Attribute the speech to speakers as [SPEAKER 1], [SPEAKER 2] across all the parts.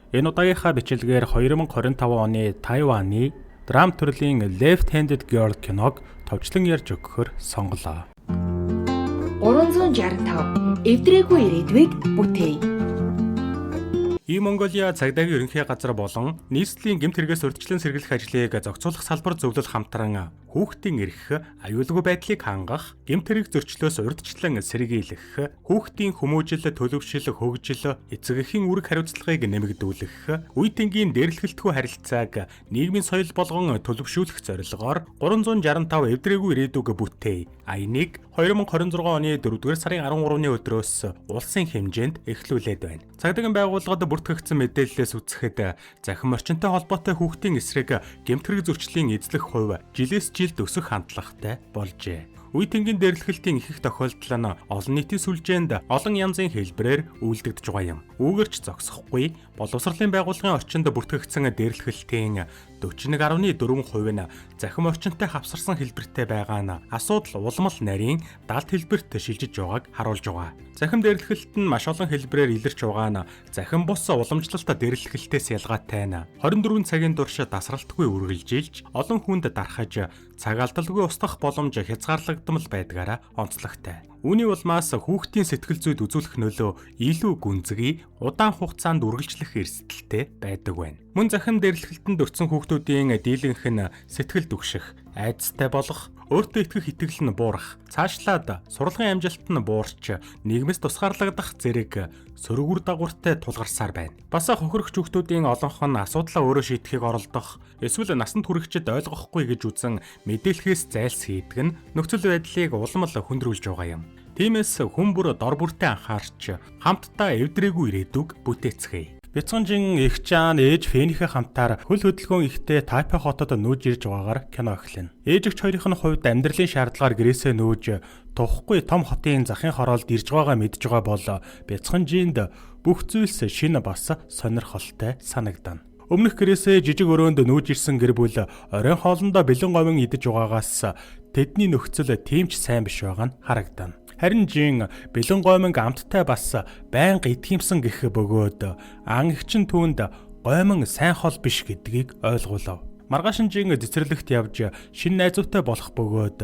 [SPEAKER 1] Энэ удаагийнхаа бичлэгээр 2025 оны Тайваны драм төрлийн Left-Handed Girl киног товчлон ярьж өгөхөөр сонголоо.
[SPEAKER 2] 365 эвдрээгүй ирээдүйг бүтээе.
[SPEAKER 1] Монголиа цагдаагийн ерөнхий газар болон нийслэлийн гэмт хэрэгээс урьдчилан сэргийлэх ажлыг зохицуулах салбар зөвлөл хамтран хүүхдийн эрх, аюулгүй байдлыг хангах, гэмт хэрэг зөрчлөөс урьдчилан сэргийлэх, хүүхдийн хүмүүжил, төлөвшил, хөгжил, эцэг эхийн үүрэг хариуцлагыг нэмэгдүүлэх, үе тэнгийн дээрлэхэлтгүй харилцааг нийгмийн соёл болгон төлөвшүүлэх зорилгоор 365 эвдрээгүй ирээдүг бүтээе. Аяныг 2026 оны 4-р сарын 13-ны өдрөөс улсын хэмжээнд эхлүүлээд байна. Цагдаагийн байгууллагад бүртгэгдсэн мэдээлэлээс үзэхэд захин орчинтой холбоотой хүүхдийн эсрэг гэмт хэрэг зөрчлийн эзлэх хувь жилээс жилд өсөх хандлагатай болжээ. Үе тэнгийн дээрлэхэлтийн их тохиолдол нь олон нийтийн сүлжээнд олон янзын хэлбэрээр үйлдэгдэж байгаа юм. Үүгээрч зогсохгүй боловсролын байгууллагын орчинд бүртгэгдсэн дээрлэхэлтийн 41.4% нь захим орчинтой хавсарсан хэлбэртэй байгаа нь асуудал улмал нарийн далд хэлбэрт шилжиж байгааг харуулж байгаа. Захим дээрлэхэлт нь маш олон хэлбэрээр илэрч байгаа нь захим бус уламжлалт дээрлэхэлтээс ялгаатай нь 24 цагийн турш тасралтгүй үргэлжилж олон хүнд дарахж цаг алдалгүй устгах боломж хязгаарлагдмал байдгаараа онцлогтой. Үүний улмаас хүүхдийн сэтгэл зүйд үзүүлэх нөлөө илүү гүнзгий, удаан хугацаанд үргэлжлэх эрсдэлтэй байдаг байна. Мөн захин дээрлэхэлтэнд өртсөн хүүхдүүдийн дийлэнх нь сэтгэл түгших, айдастай болох, өөртөө итгэх итгэл нь буурах, цаашлаад сурлагын амжилт нь буурч, нийгмээс тусгаарлагдах зэрэг сөргүр дагавартай тулгарсаар байна. Бас хохирогч хүүхдүүдийн олонх нь асуудлаа өөрөө шийдэхийг оролдох, эсвэл насанд хүрэхчид ойлгохгүй гэж үзэн мэдээлэхээс зайлсхийдэг нь нөхцөл байдлыг улмал хүндрүүлж байгаа юм. Тиймээс хүн бүр дор бүртээ анхаарч хамтдаа эвдрээгүй ирээдүг бүтээцгээе. Бяцхан их жаан ээж Фэнийхээ хамтаар хөл хөдөлгөөн ихтэй Тайпей хотод нүүж ирж байгаагаар кино эхлэнэ. Ээжигч хоёрын хувьд амьдралын шаардлагаар гэрээсээ нүүж тухгүй том хотын захын хороолд ирж байгааг мэдж байгаа бол Бяцханжинд бүх зүйлс шинэ бас сонирхолтой санагдана. Өмнөх гэрээсээ жижиг өрөөнд нүүж ирсэн гэр бүл оройн хоолндоо бэлэн говин идэж байгаагаас тэдний нөхцөл тийм ч сайн биш байгаа нь харагдана. Харин Жин бэлэн гоминг амттай бас байнга итгэмсэн гэх бөгөөд ан эгчин түүнд гомин сайн хол биш гэдгийг ойлгуулав. Маргааш Жин цэцэрлэгт явж шинэ найзуутай болох бөгөөд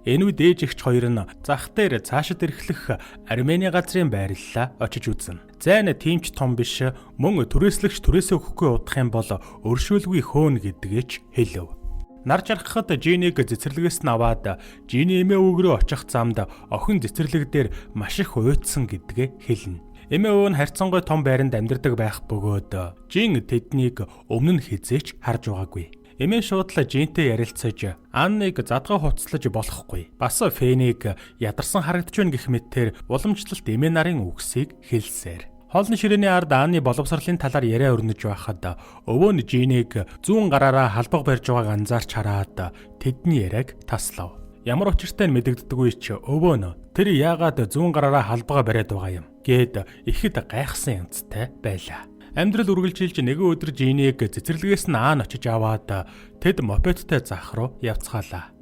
[SPEAKER 1] энэ үед ээж эгч хоёр нь зах дээр цаашид эрхлэх Армени газрын байрлалаа очиж үзнэ. Зайн тийм ч том биш, мөн түрээслэгч түрээсээ өгөхгүй удах юм бол өршөөлгүй хөөн гэдгээч хэлв. Нар жаргахад Жинийг цэцэрлэгээс нь аваад Жиний эмээ өвгөрөө очих замд охин цэцэрлэг дээр маш их уйдсан гэдгээ хэлнэ. Эмээ өвөө нь харьцангуй том байранд амьдардаг байх бөгөөд Жин тэднийг өмнө нь хизээч харж байгаагүй. Эмээ шуудлаа Жинтэй ярилцаж Анныг задгаа хуцлаж болохгүй. Бас Фэнийг ядарсан харагдж байна гэх мэтээр уламжлалт эмээ нарын үгсийг хэлсээр. Хоолны ширээний ард Анны боловсролын талаар яриа өрнөж байхад өвөө нь Жинийг зүүн гараараа халбаг барьж байгааг анзаарч хараад тэдний яриаг таслав. Ямар учиртай нь мэдэгддэггүй ч өвөө нь тэр яагаад зүүн гараараа халбага бариад байгаа юм гэд ихэд гайхсан янзтай байлаа. Амьдрал үргэлжилж нэгэн өдөр Жинийг цэцэрлэгээс нь Ан очиж аваад тэд мопедтай зах руу явцгаалаа.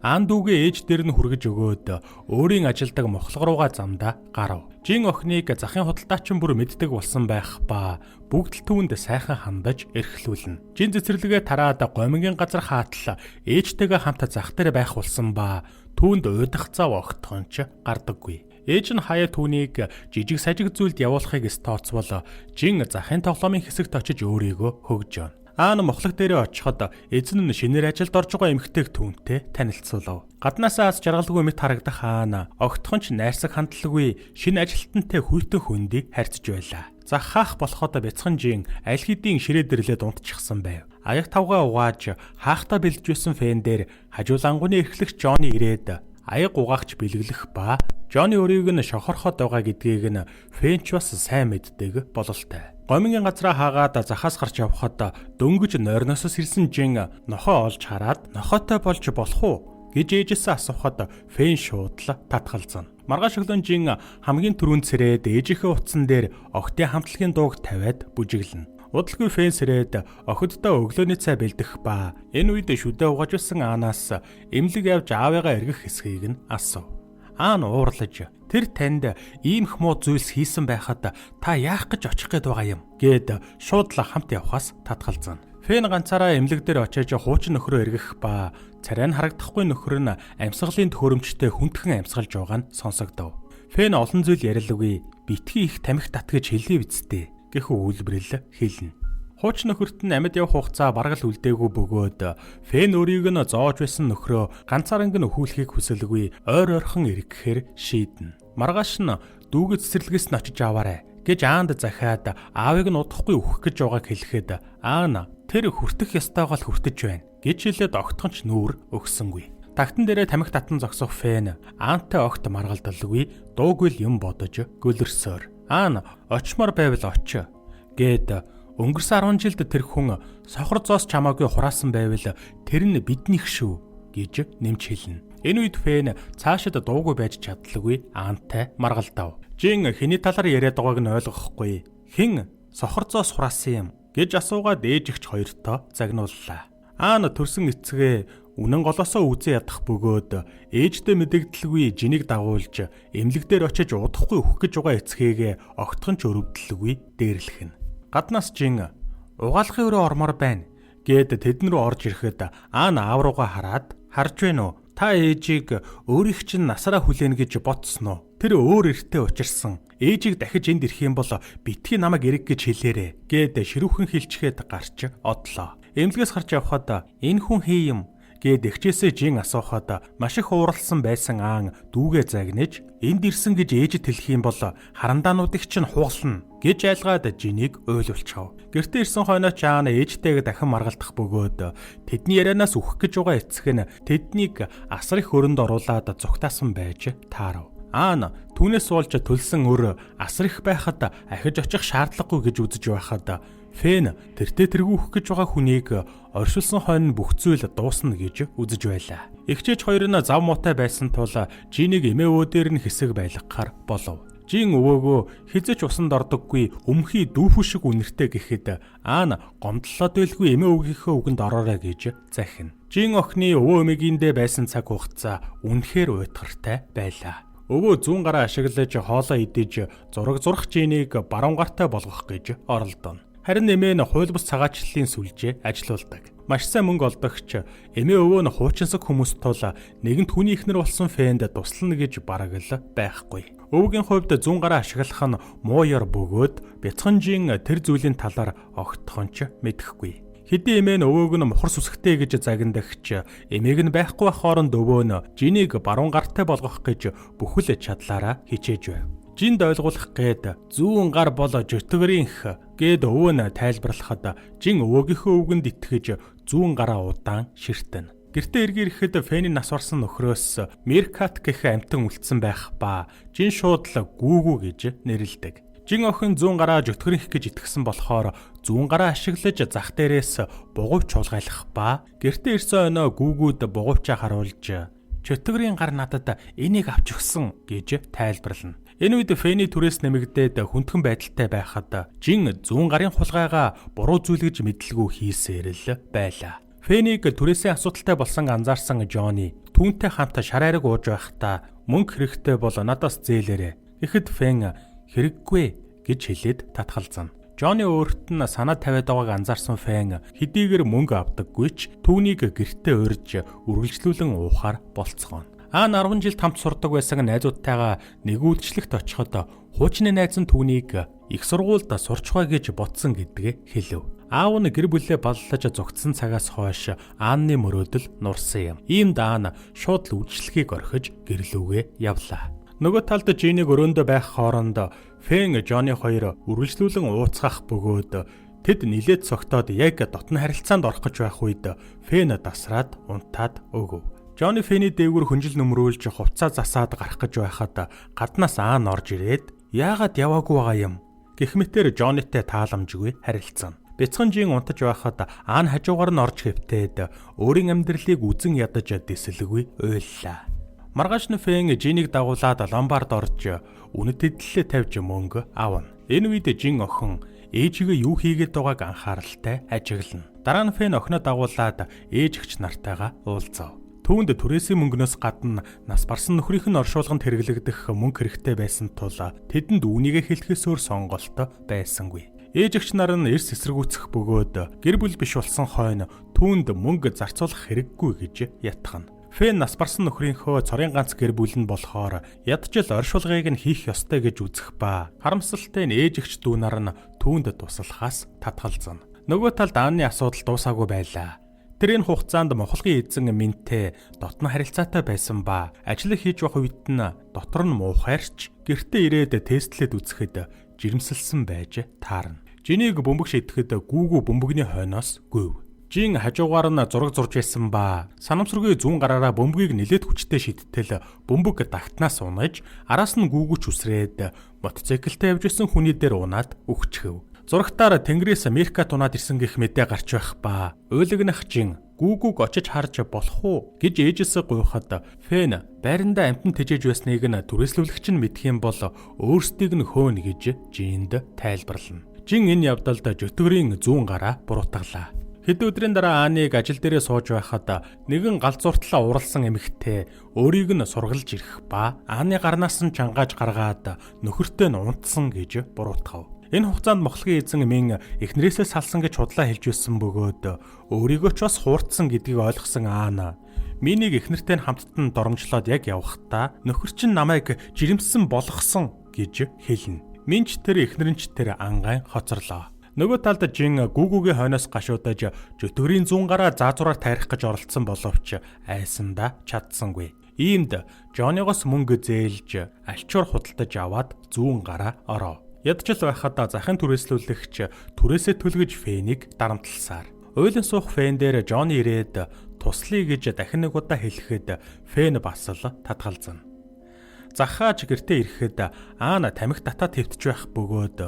[SPEAKER 1] Ан дүүгээ ээж дээр нь хүргэж өгөөд өөрийн ажилдаг мохлог руугаа замдаа гарав. Жин охиныг захын худалдаачин бүр мэддэг болсон байх ба бүгд л түүнд сайхан хандаж эрхлүүлнэ. Жин цэцэрлэгээ тараад гомингийн газар хаатал ээжтэйгээ хамт зах дээр байх болсон ба түүнд уйдах зав огтхон ч гардаггүй. Ээж нь хаяа түүнийг жижиг сажиг зүйлд явуулахыг тооцвол Жин захын тоглоомын хэсэгт очиж өөрийгөө хөгж байна. Аан мохлог дээрээ очиход эзэн нь шинээр ажилд орж байгаа эмэгтэйг түүнтэй танилцуулав. Гаднаасаа аз жаргалгүй мэт харагдах Аан огтхон ч найрсаг хандлагагүй шинэ ажилтнтай хүйтэн хөндийг харьцаж байлаа. Зах хаах болоход Бяцханжин аль хэдийн ширээ дэрлээд унтчихсан байв. Аяг тавгаа угааж хаахтаа бэлдэж байсан фэн дээр хажуулангууны эрхлэгч Жони ирээд аяг угаагч бэлгэлэх ба Жони өөрийг нь шохорхоод байгаа гэдгийг нь Фэнч бас сайн мэддэг бололтой. Гомингийн газраа хаагаад захаас гарч явхад дөнгөж нойрноос сэрсэн Жин нохоо олж хараад нохоотой болж болох уу гэж ээжээсээ асуухад Фэн шуудлаа татгалзана. Маргааш өглөө Жин хамгийн түрүүнд сэрээд ээжийнхээ утсан дээр охтын хамтлагийн дууг тавиад бүжиглэнэ. Удалгүй Фэн сэрээд охидтой өглөөний цай бэлдэх ба энэ үед шүдэ угааж байсан Анаас эмнэлэг явж аавыгаа эргэх хэсгийг нь асуув. Аан уурлаж тэр танд иймх муу зүйлс хийсэн байхад та яах гэж очих гээд байгаа юм гэд шууд л хамт явхаас татгалзана. Фэн ганцаараа эмнэлэг дээр очиж хуучин нөхрөө эргэх ба царай нь харагдахгүй нөхөр нь амьсгалын төхөөрөмжтэй хүндхэн амьсгалж байгаа нь сонсогдов. Фэн олон зүйл ярилгүй битгий их тамхи татгаж хэлээ бицтэй гэх үйлбэрэл хэлнэ. Хуучин нөхөрт нь амьд явах хугацаа бараг л үлдээгүй бөгөөд Фэн өөрийг нь зоож байсан нөхрөө ганцаараа нь өхүүлэхийг хүсэлгүй ойр ойрхон эргэхээр шийднэ. Маргааш нь дүүгээ цэцэрлэгээс нь очиж аваарай гэж аанд захиад аавыг нь удахгүй өөх гэж байгааг хэлэхэд аана тэр хүртэх ёстойгоо л хүртэж байна гэж хэлээд огтхонч нүүр өгсөнгүй. Тагтан дээрээ тамхи татан зогсох Фэн аантай огт маргалдалгүй дуугүй л юм бодож гөлөрсөөр. Аана очмоор байвал оч гэд өнгөрсөн 10 жилд тэр хүн сохор зоос чамаагүй хураасан байвал тэр нь биднийх шүү гэж нэмж хэлнэ. Энэ үед Фэн цаашид дуугүй байж чадлагүй аантай маргалдав. Жин хэний талаар яриад байгааг нь ойлгохгүй. Хэн сохор зоос хураасан юм гэж асуугаад ээжигч хоёртоо загнууллаа. Аана төрсөн эцгээ үнэн голосоо үзээ ядах бөгөөд ээжтэй мэдэгдэлгүй жинийг дагуулж эмнэлэг дээр очиж удахгүй өөх гэж байгаа эцгээгээ огтхон ч өрөвдлгүй дээрлэхнэ. Гаднаас жин угаалгын өрөө ормоор байна гэд тэдэн рүү орж ирэхэд аана аав руугаа хараад харж байна уу? Та ээжийг өөрийнх чинь насаараа хүлээнэ гэж ботсон уу? Тэр өөр эртээ учирсан. Ээжийг дахиж энд ирэх юм бол битгий намайг эрэг гэж хэлээрэ гэд ширүүхэн хилчгээд гарч одлоо. Эмнэлгээс гарч явхад энэ хүн хий юм гэд эгчээсээ жин асуухад маш их ууралсан байсан аан дүүгээ загнаж энд ирсэн гэж ээжэд хэлэх юм бол харандаануудыг чинь хугална гэж айлгаад жинийг ойлуулчихав. Гэртээ ирсэн хойноо ч аана ээжтэйг дахин маргалдах бөгөөд тэдний ярианаас үхэх гэж байгаа эцэг нь тэднийг асар их өрөнд оруулаад зүгтаасан байж таарав. Аана түүнээс уулж төлсөн өр асар их байхад ахиж очих шаардлагагүй гэж үзэж байхад Фэн тэртээ тэргүүх гэж байгаа хүнийг оршилсон хойно бүх зүйл дуусна гэж үзэж байлаа. Эгчээч хоёр нь зав муутай байсан тул жинийг эмээ өвөө дээр нь хэсэг байлгахаар болов. Жин өвөөгөө хизэж усанд ордоггүй өмхий дүүфүү шиг үнэртэй гэхэд аана гомдлоод байлгүй эмээ өвгийнхөө үгэнд ороорой гэж захина. Жин охины өвөө эмээгиндээ байсан цаг хугацаа үнэхээр уйтгартай байлаа. Өвөө зүүн гараа ашиглаж хоолоо идэж зурх жинийг баруун гартай болгох гэж оролдоно. Харин эмээ нь хууль бус цагаачлалын сүлжээ ажилуулдаг. Маш сайн мөнгө олдогч эмээ өвөө нь хуучинсаг хүмүүс тул нэгэнт хүний ихнэр болсон Фэнд туслана гэж бараг л байхгүй. Өвөгийн хувьд зүүн гараа ашиглах нь муу ёр бөгөөд бяцхан жин тэр зүйлийн талаар огтхонч мэдэхгүй. Хэдий эмээ нь өвөөг нь мухар сүсгтэй гэж загнадагч эмээг нь байхгүй байх хооронд өвөө нь жинийг баруун гартай болгох гэж бүхэл чадлаараа хичээж байв. Жинд ойлгуулах гээд зүүн гар бол жөтгөрийнх гээд өвөө нь тайлбарлахад жин өвөөгийнхөө үгэнд итгэж зүүн гараа удаан ширтэн. Гэртээ эргэн ирэхэд Фэний нас барсан нөхрөөс Меркат гэх амтан үлдсэн байх ба жин шууд л гүүгүү гэж нэрлэдэг. Жин охин зүүн гараа жөтгөрийнх гэж итгэсэн болохоор зүүн гараа ашиглаж зах дээрээс бугуйч чуулгайлах ба гэртээ ирсэн өнөө гүүгүүд бугуйчаа харуулж чөтгөрийн гар надад энийг авч өгсөн гэж тайлбарлана. Энэ үед Фэний түрээс нэмэгдээд хүндхэн байдалтай байхад жин зүүн гарын хулгайгаа буруу зүйл гэж мэдлгүй хийсээр л байлаа. Фэнийг түрээсээ асуудалтай болсон анзаарсан Жонни түүнтэй хамт шар айраг ууж байхдаа мөнгө хэрэгтэй бол надаас зээлээрэ. Тэгэхэд Фэн хэрэггүй гэж хэлээд татгалзана. Жонни өөрт нь санаа тавиад байгааг анзаарсан Фэн хэдийгээр мөнгө авдаггүй ч түүнийг гэртээ урьж үргэлжлүүлэн уухаар болцгооно. Аан 10 жилд хамт сурдаг байсан найзуудтайгаа нэг үйлчлэгт очиход хуучны найз нь түүнийг их сургуульд сурчгаа гэж ботсон гэдгээ хэлв. Аав нь гэр бүлээ баллаж зогтсон цагаас хойш Аанны мөрөөдөл нурсан юм. Иймд Аан шууд л үйлчлэгийг орхиж гэрлүүгээ явлаа. Нөгөө талд Жинийг өрөөндөө байх хооронд Фэн Жонни хоёр үргэлжлүүлэн ууцгах бөгөөд тэд нилээд цогтоод яг дотны харилцаанд орох гэж байх үед Фэн дасраад унтаад өгөв. Жонни Фэний дээгүүр хүнжил нөмрүүлж хувцас засаад гарах гэж байхад гаднаас Аан орж ирээд яагаад яваагүй байгаа юм гэх мэтээр Жоннитэй тааламжгүй харилцсан. Бяцхан жин унтаж байхад Аан хажуугаар нь орж хэвтээд өөрийн амьдралыг үзен ядаж дэсэлгүй уйллаа. Маргааш нь Фэн Жинийг дагуулад ломбард орж үнэт эдлэлээ тавьж мөнгө авна. Энэ үед жин охин ээжигээ юу хийгээд байгааг анхааралтай ажиглана. Дараа нь Фэн охиноо дагуулад ээжигч нартайгаа уулзав. Түүнд түрээсийн мөнгнөөс гадна нас барсан нөхрийнх нь оршуулганд хэрэглэгдэх мөнгө хэрэгтэй байсан тул тэдэнд үүнийгээ хэлэхээс өөр сонголт байсангүй. Ээж эгч нар нь эрс эсэргүүцэх бөгөөд гэр бүл биш болсон хойно түүнд мөнгө зарцуулах хэрэггүй гэж ятгахна. Фэн нас барсан нөхрийнхөө цорын ганц гэр бүл нь болохоор ядчил оршуулгыг нь хийх ёстой гэж үзэх ба харамсалтай нь ээж эгч дүү нар нь түүнд туслахаас татгалзана. Нөгөө талд Ааны асуудал дуусаагүй байлаа. Тэр энэ хугацаанд Монголын эзэн Минтэй дотно харилцаатай байсан ба ажил хийж байх үед нь дотор нь муухайрч гэртээ ирээд тестлээд үзэхэд жирэмсэлсэн байж таарна. Жинийг бөмбөг шидэхэд гүүгүү бөмбөгний хойноос гүйв. Жин хажуугаар нь зураг зурж байсан ба санамсаргүй зүүн гараараа бөмбөгийг нэлээд хүчтэй шидтэл бөмбөг дагтнаас унаж араас нь гүүгүүч үсрээд мотоциклтэй явж исэн хүний дээр унаад өгчхөв. Зурагтаар Тэнгэрээс Америкт унаад ирсэн гэх мэдээ гарч байх ба уйлгнах Жин гүүгүүг очиж харж болох уу гэж ээжээсээ гуйхад Фэн байранда амтан тэжээж байсныг нь түрээслүүлэгч нь мэдэх юм бол өөрсдийг нь хөөнө гэж Жинд тайлбарлана. Жин энэ явдалд жөтгөрийн зүүн гараа буруутгалаа. Хэд өдрийн дараа Ааныг ажил дээрээ сууж байхад нэгэн галзууртлаа уралсан эмэгтэй өөрийг нь сургалж ирэх ба Ааны гарнаас нь чангааж гаргаад нөхөртөө нь унтсан гэж буруутгав. Энэ хугацаанд Монголын эзэн Мин эхнэрээсээ салсан гэж худлаа хэлж байсан бөгөөд өөрийгөө ч бас хуурдсан гэдгийг ойлгосон Аана Минийг эхнэртэй нь хамтд нь доромжлоод яг явхдаа нөхөр чинь намайг жирэмссэн болгосон гэж хэлнэ. Минч тэр эхнэрэнч тэр ангайн хоцорлоо. Нөгөө талд Жин гүүгүүгийн хойноос гашуудаж жөтгөрийн зүүн гараа заазураар тайрах гэж оролдсон боловч айсандаа чадсангүй. Иймд Жонигоос мөнгө зээлж альчуур худалдаж аваад зүүн гараа ороо. Ядчил байхад захын түрээслүүлэгч түрээсээ төлгөж Фэнийг дарамтласаар. Уйлан суух Фэн дээр Жоны ирээд туслая гэж дахин нэг удаа хэлэхэд Фэн бас л татгалзана. Захаач гэртээ ирэхэд Аана тамхи татаа твтж байх бөгөөд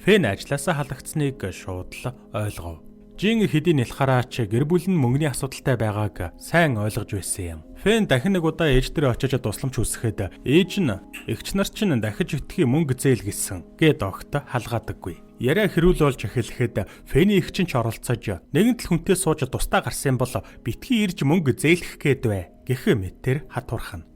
[SPEAKER 1] Фэн ажилласаа халагдсныг шууд л ойлгов. Жин хэдийн нэлхараач гэр бүл нь мөнгөний асуудалтай байгааг сайн ойлгож байсан юм. Фэн дахин нэг удаа ээж дээр очиж тусламж хүсэхэд ээж нь эгч нар чинь дахиж өтгий мөнгө зээл гэсэн гэд огт халгаадаггүй. Яриа хэрүүл болж эхлэхэд Фэний эгч нь ч оролцож нэгэн тэл хүнтэй сууж тустаа гарсан бол битгий ирж мөнгө зээлэх гээд бай гэх мэтэр хатуурхана.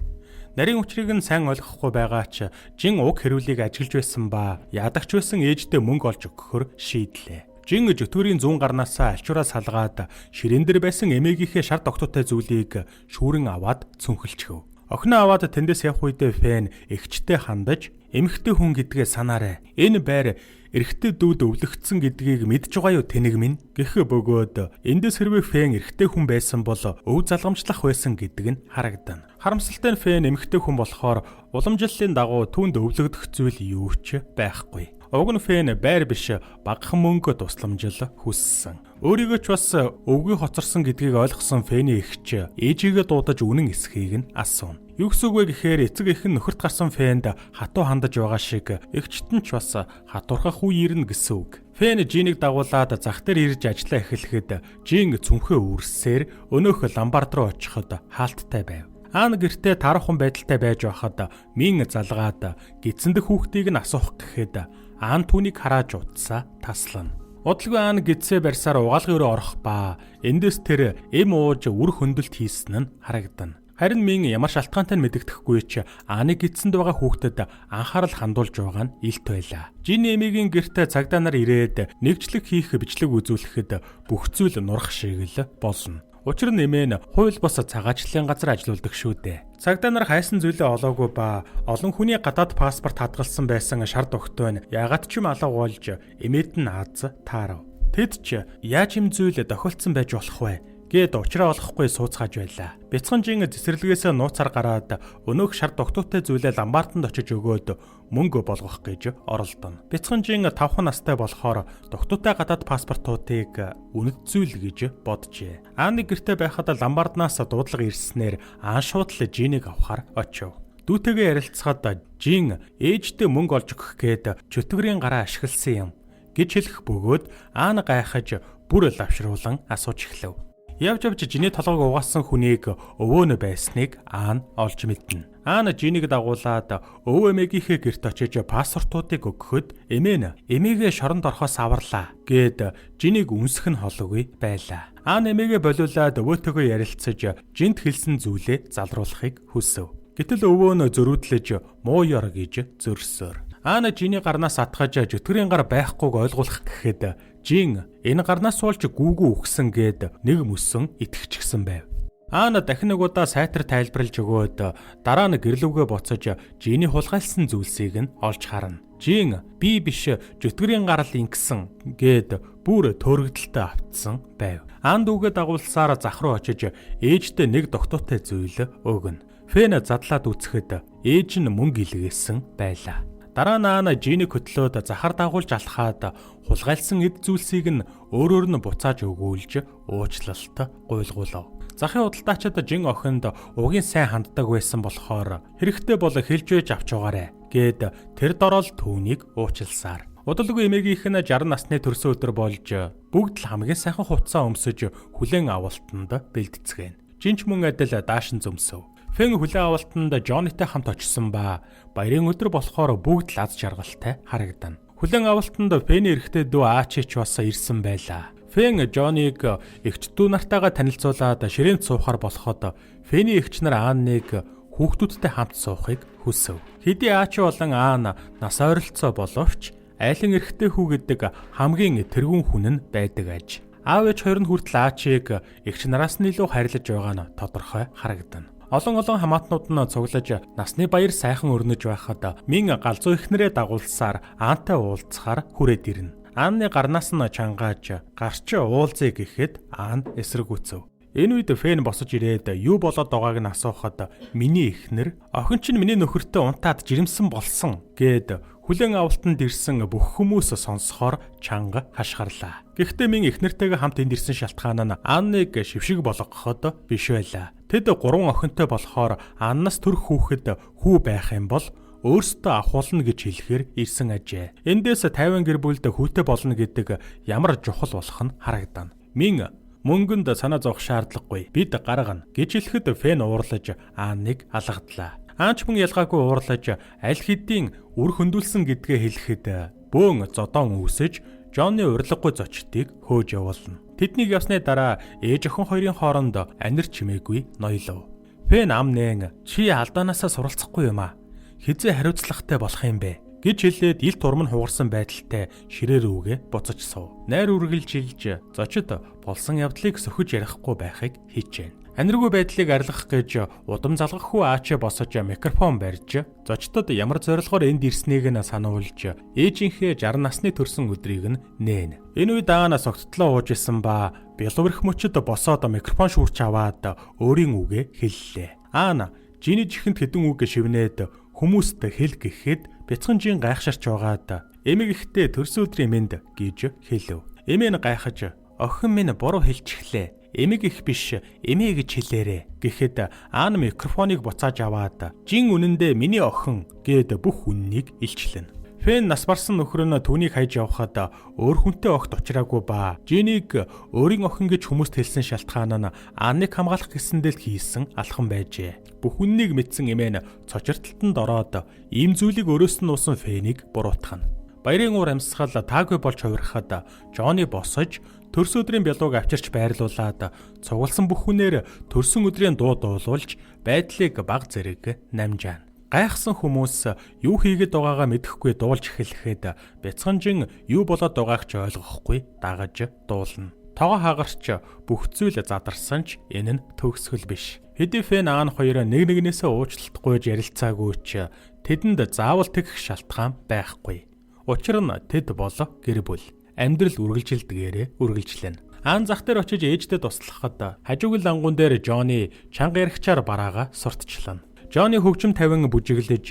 [SPEAKER 1] Нарийн учрыг нь сайн ойлгохгүй байгаа ч Жин уг хэрүүлийг ажиглаж байсан ба ядагч байсан ээждээ мөнгө олж өгөхөр шийдлээ. Жин жөтгөрийн зүүн гарнаасаа альчуураас салгаад ширээн дээр байсан эмээгийнхээ шар тогтоотой зүйлийг шүүрэн аваад цүнхэлчихв. Охиноо аваад тэндээс явх үедээ Фэн эгчтэй хандаж эмэгтэй хүн гэдгээ санаарай. Энэ байр эрэгтэй дүүд өвлөгдсөн гэдгийг мэдж байгаа юу тэнэг минь гэх бөгөөд эндээс хэрвээ Фэн эрэгтэй хүн байсан бол өв залгамжлах байсан гэдэг нь харагдана. Харамсалтай нь Фэн эмэгтэй хүн болохоор уламжлалын дагуу түүнд өвлөгдөх зүйл юу ч байхгүй. Уг нь Фэн байр биш багахан мөнгө тусламжил хүссэн. Өөрийгөө ч бас өвгий хоцорсон гэдгийг ойлгосон Фэний эгч ээжигээ дуудаж үнэн эсхийг нь асууна. Юу гэсэн үг вэ гэхээр эцэг эх нь нөхөрт гарсан Фэнд хатуу хандаж байгаа шиг эгчт нь ч бас хатуурхах үе ирнэ гэсэн үг. Фэн Жинийг дагуулад зах дээр ирж ажиллаа эхлэхэд Жин цүмхээ үрсээр өнөөх ламбард руу очиход хаалттай байв. Аана гэртээ тархан байдалтай байж байхад Мин залгаад гидсэндэх хүүхдийг нь асуух гэхэд Аан түүнийг харааж утсаа таслана. Удалгүй Аана гидсээ барьсаар угаалгын руу орох ба эндээс тэр эм ууж үр хөндлөлт хийсэн нь харагдана. Харин Мин ямар шалтгаантай нь мэдэгдэхгүй ч Ааныг гидсэнд байгаа хүүхдэд анхаарал хандуулж байгаа нь илт байлаа. Жин эмигийн гэртээ цагдаа нар ирээд нэгжлэг хийх бичлэг үзүүлэхэд бүх зүйл нурах шиг л болно. Учир нь эмээ нь хууль бос цагаачлалын газар ажиллаулдаг шүү дээ. Цагдаа нар хайсан зүйлээ олоогүй ба олон хүний гадаад паспорт хадгалсан байсан шар тогтоо нь яагаад ч юм алга болж эмээд нь аз таарав. Тэд ч яаж юм зүйл тохиолдсон байж болох вэ гэд учраа олохгүй сууцгааж байлаа. Бяцхан Жин цэцэрлэгээс нууцаар гараад өнөөх шар тогтоотой зүйлээ ламбаартанд очиж өгөөд мөнгө болгох гэж оролдоно. Бяцхан Жин 5 настай болохоор тогтоотой гадаад паспортуудыг үнэт зүйл гэж боджээ. Ааны гэртээ байхад ламбаарднаас дуудлага ирснээр Аан шууд л Жинийг авахар очив. Дүүтэйгээ ярилцахад Жин ээждээ мөнгө олж өгөх гээд чөтгөрийн гараа ашигласан юм гэж хэлэх бөгөөд Аана гайхаж бүр лавшруулан асууж эхлэв. Явж жиний толгойг угаасан хүнийг өвөөнө байсныг Аан олж мэднэ. Аан жинийг дагуулад өвөө эмээгийнхээ гэрт очиж паспортуудыг өгөхөд эмээгээ шоронд орохоос аварлаа гэд жинийг үнсэх нь холгүй байлаа. Аан эмээгээ болиулаад өвөөтэйгөө ярилцаж жинт хэлсэн зүйлээ залруулахыг хүсв. Гэтэл өвөө нь зөрүүдлэж муу ёр гэж зөрсөөр. Аан жиний гарнаас атгаж жүтгэрийн гар байхгүйг ойлгуулах гэхэд жин энэ гарнаас суулж гүүгүү өгсөн гэд нэг мөсөн итгэчихсэн байв. Аан дахин нэг удаа сайтар тайлбарлаж өгөөд дараа нь гэрлүүгээ буцаж жиний хулгайлсан зүйлсийг нь олж харна. Жин би биш жүтгэрийн гарал ингэсэн гэд бүр төөрөгдөлтөй автсан байв. Аан дүүгээ дагуулсаар зах руу очиж ээжтэй нэг доктортой зүйл өгнө. Фэн задлаад үцхэд ээж нь мөнгө илгээсэн байлаа. Дараа нь Аан жинийг хөтлөөд захар дагуулж алхаад хулгайлсан эд зүйлсийг нь өөрөөр нь буцааж өгүүлж уучлалт гуйлгуулав. Захын худалдаачид жин охинд угийн сайн ханддаг байсан болохоор хэрэгтэй бол хэлж байж авч байгаарэ гэд тэр дорол түүнийг уучлсаар. Удалгүй эмээгийнх нь 60 насны төрсөн өдөр болж бүгд л хамгийн сайхан хувцас өмсөж хүлээн авалтанд бэлтгэн. Жинч мөн адил даашин зөмсөв. Фэн хүлээн авалтанд Жоннитэй хамт очсон ба баярын өдөр болохоор бүгд л аз жаргалтай харагдана. Хүлээн авалтанд Фэний эрэгтэй дүү Аачич бас ирсэн байлаа. Фэн Жонниг эгч дүү нартайгаа танилцуулаад ширээнд суухаар болоход Фэний эгч нар Ааныг хүүхдүүдтэй хамт суухыг хүсв. Хэдий Аачи болон Аан нас ойролцоо боловч айлын эрэгтэй хүү гэдэг хамгийн тэргүүн хүн нь байдаг аж. Аав ээж хоёр нь хүртэл Аачиг эгч нараас нь илүү хайрлаж байгаа нь тодорхой харагдана. Олон хамаатнууд нь цуглаж насны баяр сайхан өрнөж байхад мин галзуу ихнэрээ дагуулсаар Аантай уулзахаар хүрээд ирнэ. Аанны гарнаас нь чангааж гарч уулзъя гэхэд Аан эсрэгүүцв. Энэ үед Фэн босож ирээд юу болоод байгааг нь асуухад миний ихнэр охин чинь миний нөхөртөө унтаад жирэмсэн болсон гэд хүлээн авалтанд ирсэн бүх хүмүүс сонсохоор чанга хашгирлаа. Гэхдээ минь эхнэртэйгээ хамт энд ирсэн шалтгаан нь Аанныг шившиг болгоход биш байлаа. Тэд 3 охинтой болохоор Ааннаас төрөх хүүхэд хүү байх юм бол өөрсдөө авахулна гэж хэлэхээр ирсэн ажээ. Эндээс 50 гэр бүлд хүүтэй болно гэдэг ямар чухал болох нь харагдана. Мин мөнгөнд санаа зовох шаардлагагүй. Бид гаргана гэж хэлэхэд Фэн уурлаж Аанныг алгадлаа. Аанч мөн ялгаагүй уурлаж аль хэдийн үр хөндүүлсэн гэдгээ хэлэхэд бөөн зодон үүсэж Жонны урилгагүй зочдыг хөөж явуулна. Тэднийг явсны дараа ээж охин хоёрын хооронд анир чимээгүй ноёлов. Фэн амнэн чи алдаанаасаа суралцахгүй юм а. Хизээ хариуцлагатай болох юм бэ гэж хэлээд ил турам нь хугарсан байдалтай ширээ рүүгээ буцаж сув. Найр үргэлжилж зочид болсон явдлыг сөхөж ярихгүй байхыг хичээнэ. Аниргүй байдлыг арилгах гэж удам залгах хүү Аачи босож микрофон барьж зочдод ямар зорилгоор энд ирснийг нь сануулж ээжийнхээ 60 насны төрсөн өдрийг нь нээн. Энэ үед Аан согттлоо ууж исэн ба бялуурх мөчөд босоод микрофон шүүрч аваад өөрийн үгээ хэллээ. Аан жиний чихэнд хэдэн үг шивнээд хүмүүст хэл гэхэд бяцхан жин гайхширч байгаад эмэг ихтэй төрсөн өдрийн мэнд гэж хэлв. Эмээ нь гайхаж охин минь буруу хэлчихлээ. Эмэг их биш эмээ гэж хэлээрэ гэхэд Аан микрофоныг буцааж аваад жин үнэндээ миний охин гэд бүх үннийг илчлэнэ. Фэн нас барсан нөхөр нь түүнийг хайж явхад өөр хүнтэй огт уулзраагүй ба жинийг өөрийн охин гэж хүмүүст хэлсэн шалтгаан нь Ааныг хамгаалах гэсэндээ л хийсэн алхан байжээ. Бүх үннийг мэдсэн эмээ нь цочирталтанд ороод ийм зүйлийг өрөөс нь нуусан Фэнийг буруутгана. Баярын уур амьсгал таагүй болж хувирахад Жонни босож төрсөн өдрийн бялууг авчирч байрлуулад цугласан бүх хүнээр төрсөн өдрийн дуу дуулуулж байдлыг баг зэрэг намжаана. Гайхсан хүмүүс юу хийгээд байгаагаа мэдэхгүй дуулж эхлэхэд бяцхан юу болоод байгааг ч ойлгохгүй дагаж дуулна. Тоогоо хагарч бүх зүйл задарсан ч энэ нь төгсгөл биш. Хэдий Фэн Аан хоёр нэгнээсээ уучлалтгүйж ярилцаагүй ч тэдэнд заавал тэгэх шалтгаан байхгүй. Учир нь тэд бол гэр бүл. Амьдрал үргэлжилдгээрээ үргэлжлэнэ. Аан зах дээр очиж ээжтэй туслахад хажууг лангуун дээр Жонни чанга яригчаар бараага сурталчлана. Жонни хөгжим 50 бүжиглэж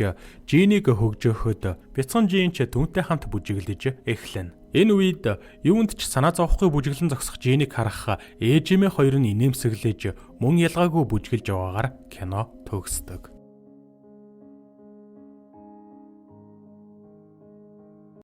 [SPEAKER 1] жинийг хөгжөөхөд бяцхан жин ч түүнтэй хамт бүжиглэж эхлэнэ. Энэ үед юунд ч санаа зовхгүй бүжиглэн зогсох жинийг харах ээжимээ хоёр нь инээмсэглэж мөн ялгаагүй бүжиглж байгаагаар кино төгсдөг.